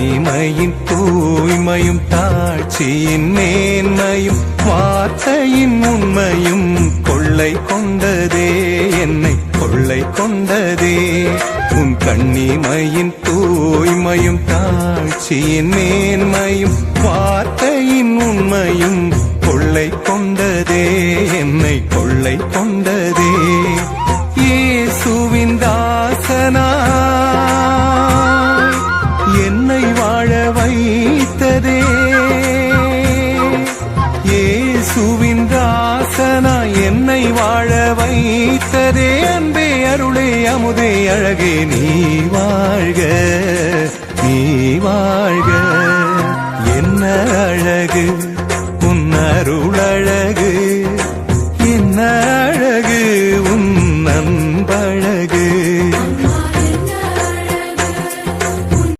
தனிமையின் தூய்மையும் தாட்சியின் மேன்மையும் வார்த்தையின் உண்மையும் கொள்ளை கொண்டதே, என்னை கொள்ளை கொண்டதே. உன் கண்ணிமையின் தூய்மையும் தாட்சியின் மேன்மையும் வார்த்தையின் உண்மையும் கொள்ளை கொண்டதே, என்னை கொள்ளை கொண்டதே. இயேசுவின் தாசனாய் என்னை வாழ வைத்ததே, இயேசுவின் தாசனாய் என்னை வாழ வைத்ததே. அன்பே அருளே அமுதே அழகே நீ வா